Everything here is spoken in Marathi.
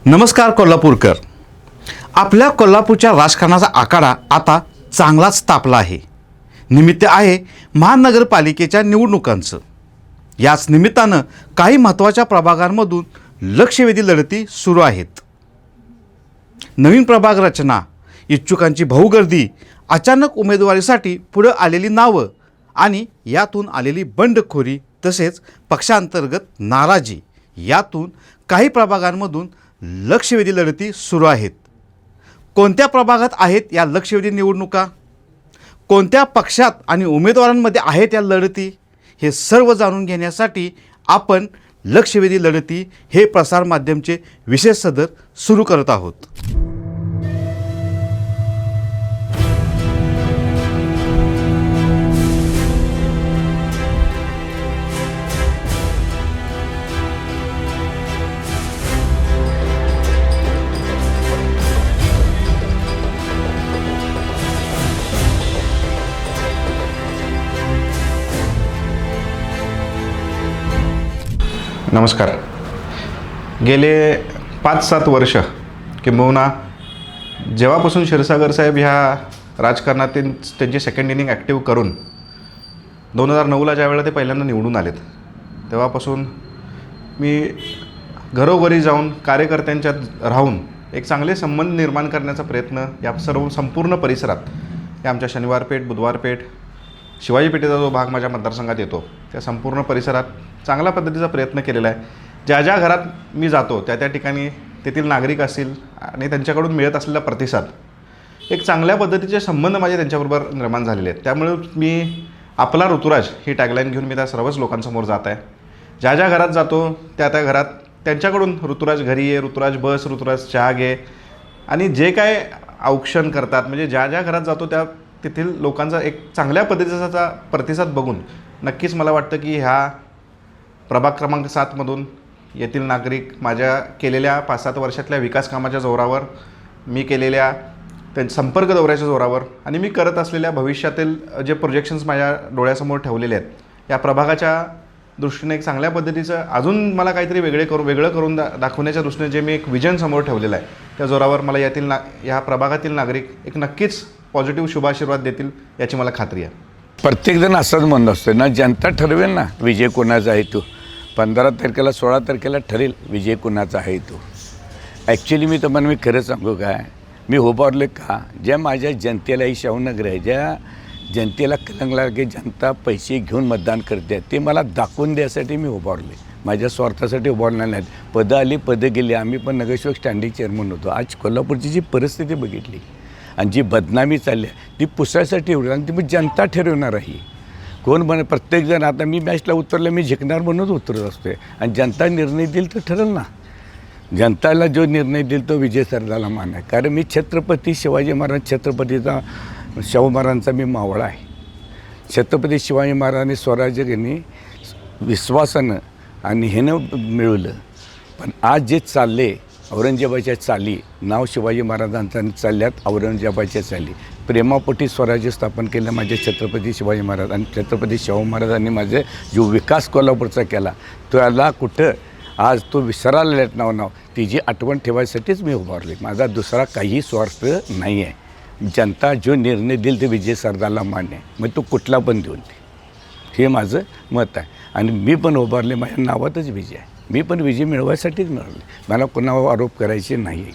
नमस्कार कोल्हापूरकर. आपल्या कोल्हापूरच्या राजकारणाचा आखाडा आता चांगलाच तापला आहे. निमित्त आहे महानगरपालिकेच्या निवडणुकांचं. याच निमित्तानं काही महत्त्वाच्या प्रभागांमधून लक्षवेधी लढती सुरू आहेत. नवीन प्रभाग रचना, इच्छुकांची बहुगर्दी, अचानक उमेदवारीसाठी पुढं आलेली नावं आणि यातून आलेली बंडखोरी तसेच पक्षांतर्गत नाराजी, यातून काही प्रभागांमधून लक्षवेधी लढती सुरू आहेत. कोणत्या प्रभागात आहेत या लक्षवेधी निवडणुका, कोणत्या पक्षात आणि उमेदवारांमध्ये आहेत या लढती, हे सर्व जाणून घेण्यासाठी आपण लक्षवेधी लढती हे प्रसारमाध्यमचे विशेष सदर सुरू करत आहोत. नमस्कार. गेले 5-7 वर्ष किंबहुना जेव्हापासून क्षीरसागर साहेब ह्या राजकारणातील त्यांची सेकंड इनिंग ॲक्टिव्ह करून 2009ला ज्यावेळेला ते पहिल्यांदा निवडून आलेत, तेव्हापासून मी घरोघरी जाऊन कार्यकर्त्यांच्यात राहून एक चांगले संबंध निर्माण करण्याचा प्रयत्न या संपूर्ण परिसरात, या आमच्या शनिवारपेठ, बुधवारपेठ, शिवाजी पेठेचा जो भाग माझ्या मतदारसंघात येतो, त्या संपूर्ण परिसरात चांगल्या पद्धतीचा प्रयत्न केलेला आहे. ज्या ज्या घरात मी जातो त्या त्या ठिकाणी तेथील नागरिक असतील आणि त्यांच्याकडून मिळत असलेला प्रतिसाद, एक चांगल्या पद्धतीचे संबंध माझे त्यांच्याबरोबर निर्माण झालेले आहेत. त्यामुळे मी आपला ऋतुराज ही टॅगलाईन घेऊन मी त्या सर्वच लोकांसमोर जात आहे. ज्या ज्या घरात जातो त्या त्या घरात त्यांच्याकडून ऋतुराज घरी ये, ऋतुराज बस, ऋतुराज चहा घे, आणि जे काय औक्षण करतात, म्हणजे ज्या ज्या घरात जातो त्या तेथील लोकांचा एक चांगल्या पद्धतीचा प्रतिसाद बघून नक्कीच मला वाटतं की ह्या प्रभाग क्रमांक 7मधून येथील नागरिक माझ्या केलेल्या 5-7 वर्षातल्या विकास कामाच्या जोरावर, मी केलेल्या संपर्क दौऱ्याच्या जोरावर आणि मी करत असलेल्या भविष्यातील जे प्रोजेक्शन्स माझ्या डोळ्यासमोर ठेवलेले आहेत, या प्रभागाच्या दृष्टीने एक चांगल्या पद्धतीचं अजून मला काहीतरी वेगळं करून दाखवण्याच्या दृष्टीने जे मी एक विजन समोर ठेवलेलं आहे, त्या जोरावर मला या प्रभागातील नागरिक एक नक्कीच पॉझिटिव्ह शुभाशीर्वाद देतील याची मला खात्री आहे. प्रत्येकजण असंच म्हणत असतो ना, जनता ठरवेल ना विजय कोणाचा आहे तो. 15 तारखेला 16 तारखेला ठरेल विजय कोणाचा आहे तो. ॲक्च्युली मी तुम्हाला खरं सांगू काय, मी उभारले का, ज्या माझ्या जनतेला ही शाहूनगर आहे, ज्या जनतेला कलंगला की जनता पैसे घेऊन मतदान करते, ते मला दाखवून द्यासाठी मी उभारले. माझ्या स्वार्थासाठी उभारणार नाहीत. पदं आली पदं गेली. आम्ही पण नगरसेवक स्टँडिंग चेअरमन होतो. आज कोल्हापूरची जी परिस्थिती बघितली आणि जी बदनामी चालली आहे ती पुसायसाठी एवढं, आणि ती मग जनता ठरवणार आहे. कोण म्हणे, प्रत्येकजण आता मी मॅचला उतरलं, मी जिंकणार म्हणूनच उतरत असतो, आणि जनता निर्णय देईल तर ठरेल ना. जनताला जो निर्णय देईल तो विजय सरदाला मान आहे. कारण मी छत्रपती शिवाजी महाराज, छत्रपतीचा शाहू महाराजांचा मी मावळा आहे. छत्रपती शिवाजी महाराजांनी स्वराज्य यांनी विश्वासानं आणि ह्यानं मिळवलं. पण आज जे चालले औरंगजेबाच्या चाली, नाव शिवाजी महाराजांचा चालल्यात औरंगजेबाच्या चाली. प्रेमापोटी स्वराज्य स्थापन केलं माझे छत्रपती शिवाजी महाराज, आणि छत्रपती शाहू महाराजांनी माझे जो विकास कोल्हापूरचा केला त्याला कुठं आज तो विसरायला नाव तिची आठवण ठेवायसाठीच मी उभारले. माझा दुसरा काही स्वार्थ नाही आहे. जनता जो निर्णय देईल ते विजय सरदारला मान्य आहे, मग तो कुठला पण देऊन दे, हे माझं मत आहे. आणि मी पण उभारले, माझ्या नावातच विजय आहे. मी पण विजय मिळवायसाठीच मिळवले. मला कोणावर आरोप करायचे नाही आहे.